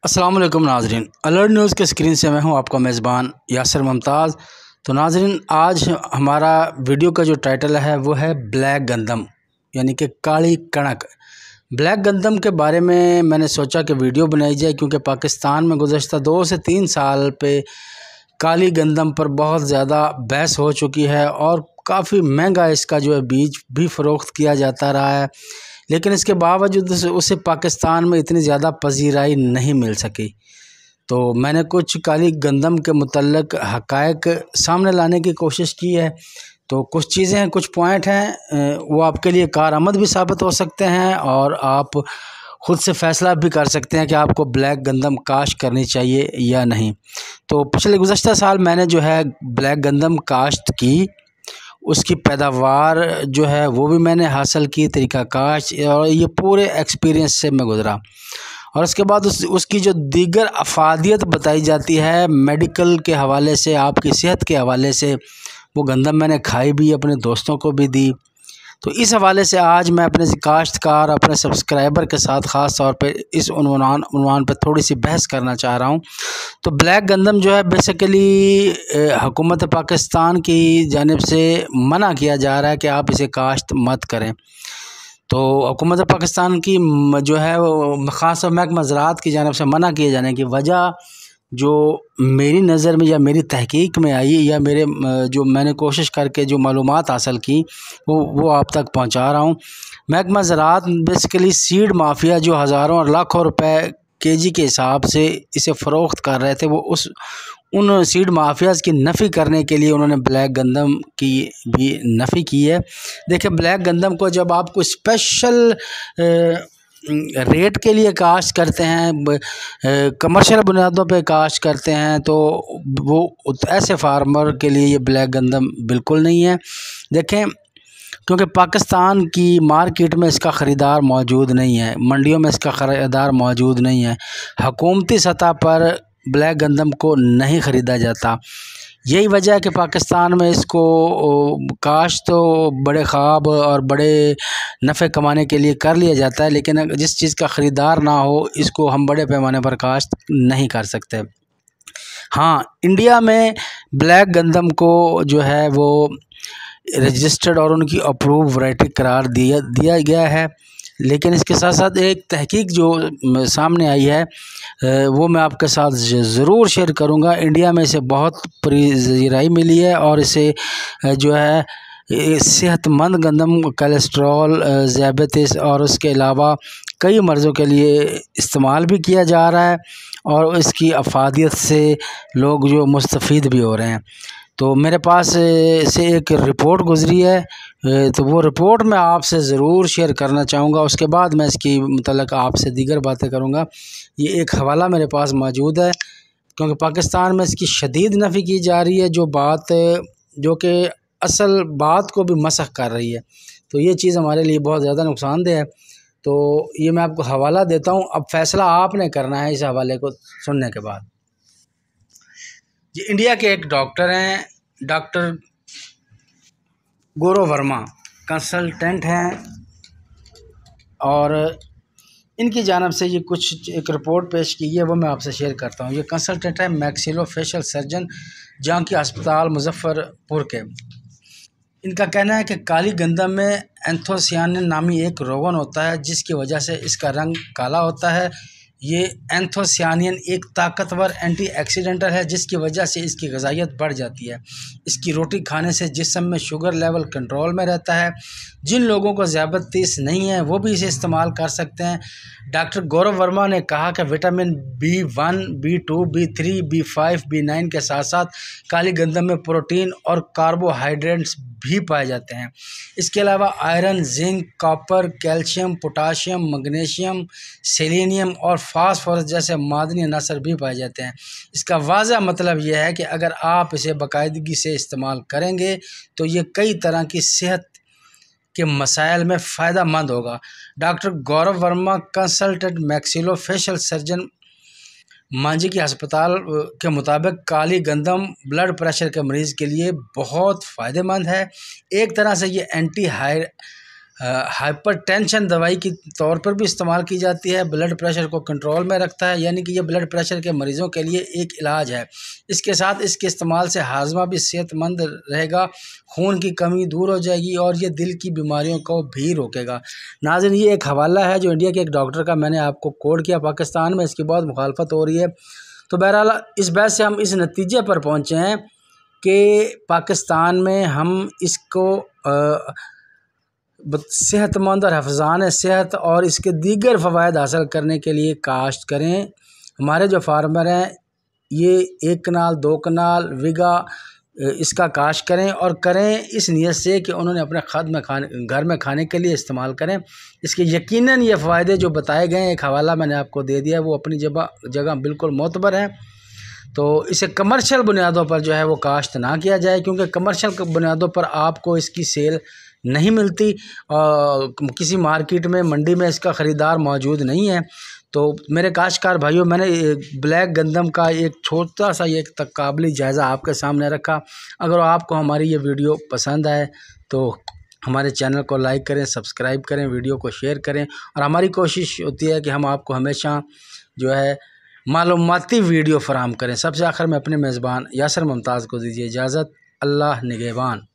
अस्सलाम वालेकुम नाजरीन, अलर्ट न्यूज़ के स्क्रीन से मैं हूं आपका मेज़बान यासिर मुमताज़। तो नाजरीन, आज हमारा वीडियो का जो टाइटल है वो है ब्लैक गंदम यानी कि काली कणक। ब्लैक गंदम के बारे में मैंने सोचा कि वीडियो बनाई जाए, क्योंकि पाकिस्तान में गुज़श्ता 2 से 3 साल पे काली गंदम पर बहुत ज़्यादा बहस हो चुकी है और काफ़ी महंगा इसका जो है बीज भी फ़रोख्त किया जाता रहा है, लेकिन इसके बावजूद उसे पाकिस्तान में इतनी ज़्यादा पजीराई नहीं मिल सकी। तो मैंने कुछ काली गंदम के मुतल्लिक़ हक़ाइक़ सामने लाने की कोशिश की है। तो कुछ चीज़ें हैं, कुछ पॉइंट हैं, वो आपके लिए कारआमद भी साबित हो सकते हैं और आप ख़ुद से फ़ैसला भी कर सकते हैं कि आपको ब्लैक गंदम काश्त करनी चाहिए या नहीं। तो पिछले गुज़श्ता साल मैंने जो है ब्लैक गंदम काश्त की, उसकी पैदावार जो है वो भी मैंने हासिल की, तरीक़ा काश्त, और ये पूरे एक्सपीरियंस से मैं गुज़रा। और उसके बाद उसकी जो दीगर अफ़ादियत बताई जाती है मेडिकल के हवाले से, आपकी सेहत के हवाले से, वो गंदम मैंने खाई भी, अपने दोस्तों को भी दी। तो इस हवाले से आज मैं अपने काश्तकार, अपने सब्सक्राइबर के साथ ख़ास तौर पे इस उन्वान पे थोड़ी सी बहस करना चाह रहा हूँ। तो ब्लैक गंदम जो है बेसिकली हुकूमत पाकिस्तान की जानिब से मना किया जा रहा है कि आप इसे काश्त मत करें। तो हुकूमत पाकिस्तान की जो है वो ख़ास महकमा ज़राअत की जानिब से मना किए जाने की वजह जो मेरी नज़र में या मेरी तहकीक में आई, या मेरे जो मैंने कोशिश करके जो मालूमात हासिल की वो आप तक पहुंचा रहा हूं। महकमा ज़राअत बेसिकली सीड माफिया जो हज़ारों और लाखों रुपए केजी के हिसाब से इसे फ़रोख्त कर रहे थे, वो उन सीड माफियाज़ की नफ़ी करने के लिए उन्होंने ब्लैक गंदम की भी नफ़ी की है। देखिए, ब्लैक गंदम को जब आपको स्पेशल रेट के लिए काश्त करते हैं, कमर्शियल बुनियादों पे काश्त करते हैं, तो वो ऐसे फार्मर के लिए ये ब्लैक गंदम बिल्कुल नहीं है। देखें, क्योंकि पाकिस्तान की मार्केट में इसका ख़रीदार मौजूद नहीं है, मंडियों में इसका ख़रीदार मौजूद नहीं है, हुकूमती सतह पर ब्लैक गंदम को नहीं ख़रीदा जाता। यही वजह है कि पाकिस्तान में इसको काश्त तो बड़े ख़्वाब और बड़े नफ़े कमाने के लिए कर लिया जाता है, लेकिन जिस चीज़ का ख़रीदार ना हो, इसको हम बड़े पैमाने पर काश्त नहीं कर सकते। हाँ, इंडिया में ब्लैक गंदम को जो है वो रजिस्टर्ड और उनकी अप्रूव वैरायटी करार दिया गया है, लेकिन इसके साथ साथ एक तहकीक जो सामने आई है वो मैं आपके साथ ज़रूर शेयर करूंगा। इंडिया में इसे बहुत पजीराई मिली है और इसे जो है सेहतमंद गंदम, कोलेस्ट्रॉल, ज़ियाबतीस और उसके अलावा कई मर्ज़ों के लिए इस्तेमाल भी किया जा रहा है और इसकी अफादियत से लोग जो मुस्तफ़ीद भी हो रहे हैं। तो मेरे पास से एक रिपोर्ट गुज़री है, तो वो रिपोर्ट मैं आपसे ज़रूर शेयर करना चाहूँगा। उसके बाद मैं इसकी मुतल्लिक़ आपसे दीगर बातें करूँगा। ये एक हवाला मेरे पास मौजूद है, क्योंकि पाकिस्तान में इसकी शदीद नफ़ी की जा रही है, जो कि असल बात को भी मसख़ कर रही है। तो ये चीज़ हमारे लिए बहुत ज़्यादा नुकसानदेह है। तो ये मैं आपको हवाला देता हूँ, अब फ़ैसला आपने करना है इस हवाले को सुनने के बाद। ये इंडिया के एक डॉक्टर हैं, डॉक्टर गौरव वर्मा, कंसल्टेंट हैं, और इनकी जानिब से ये एक रिपोर्ट पेश की है, वो मैं आपसे शेयर करता हूँ। ये कंसल्टेंट है मैक्सिलोफेशियल सर्जन, जहांगीर अस्पताल मुजफ्फरपुर के। इनका कहना है कि काली गंदम में एंथोसियानिन नामी एक रोगन होता है, जिसकी वजह से इसका रंग काला होता है। ये एंथोसियानिन एक ताकतवर एंटीऑक्सीडेंट है, जिसकी वजह से इसकी ग़िज़ाइयत बढ़ जाती है। इसकी रोटी खाने से जिस्म में शुगर लेवल कंट्रोल में रहता है। जिन लोगों को ज़ियाबतीस नहीं है वो भी इसे इस्तेमाल कर सकते हैं। डॉक्टर गौरव वर्मा ने कहा कि vitamin B1, B2, B3, B5, B9 के साथ साथ काली गंदम में प्रोटीन और कार्बोहाइड्रेट्स भी पाए जाते हैं। इसके अलावा iron, zinc, copper, calcium, potassium, magnesium, selenium और फास्फोरस जैसे मादनी अनासर भी पाए जाते हैं। इसका वाज़ह मतलब यह है कि अगर आप इसे बाकायदगी से इस्तेमाल करेंगे तो ये कई तरह की सेहत के मसाइल में फ़ायदा मंद होगा। Doctor Gaurav Verma, consultant maxillofacial surgeon, Manjhi के अस्पताल के मुताबिक काली गंदम ब्लड प्रेशर के मरीज़ के लिए बहुत फ़ायदेमंद है। एक तरह से ये एंटी हाइपरटेंशन दवाई के तौर पर भी इस्तेमाल की जाती है। ब्लड प्रेशर को कंट्रोल में रखता है, यानी कि ये ब्लड प्रेशर के मरीज़ों के लिए एक इलाज है। इसके साथ इसके इस्तेमाल से हाजमा भी सेहतमंद रहेगा, खून की कमी दूर हो जाएगी और ये दिल की बीमारियों को भी रोकेगा। नाज़रीन, ये एक हवाला है जो इंडिया के एक डॉक्टर का मैंने आपको कोट किया। पाकिस्तान में इसकी बहुत मुखालफत हो रही है, तो बहरहाल इस बात से हम इस नतीजे पर पहुँचे हैं कि पाकिस्तान में हम इसको सेहतमंद और हफ्ज़ान सेहत और इसके दीगर फ़वाइद हासिल करने के लिए काश्त करें। हमारे जो फार्मर हैं ये 1 कनाल 2 कनाल विगा इसका काश्त करें और करें इस नीयत से कि उन्होंने अपने घर में खाने के लिए इस्तेमाल करें। इसके यकीनन ये फ़ायदे जो बताए गए हैं, एक हवाला मैंने आपको दे दिया, वो अपनी जगह बिल्कुल मोतबर है। तो इसे कमर्शियल बुनियादों पर जो है वो काश्त ना किया जाए, क्योंकि कमर्शियल बुनियादों पर आपको इसकी सेल नहीं मिलती और किसी मार्केट में मंडी में इसका ख़रीदार मौजूद नहीं है। तो मेरे काश्तकार भाइयों, मैंने ब्लैक गंदम का एक छोटा सा एक तकाबली जायज़ा आपके सामने रखा। अगर आपको हमारी ये वीडियो पसंद आए तो हमारे चैनल को लाइक करें, सब्सक्राइब करें, वीडियो को शेयर करें। और हमारी कोशिश होती है कि हम आपको हमेशा जो है मालूमाती वीडियो फराहम करें। सबसे आखिर में अपने मेज़बान यासर मुमताज़ को दीजिए इजाज़त। अल्लाह निगहबान।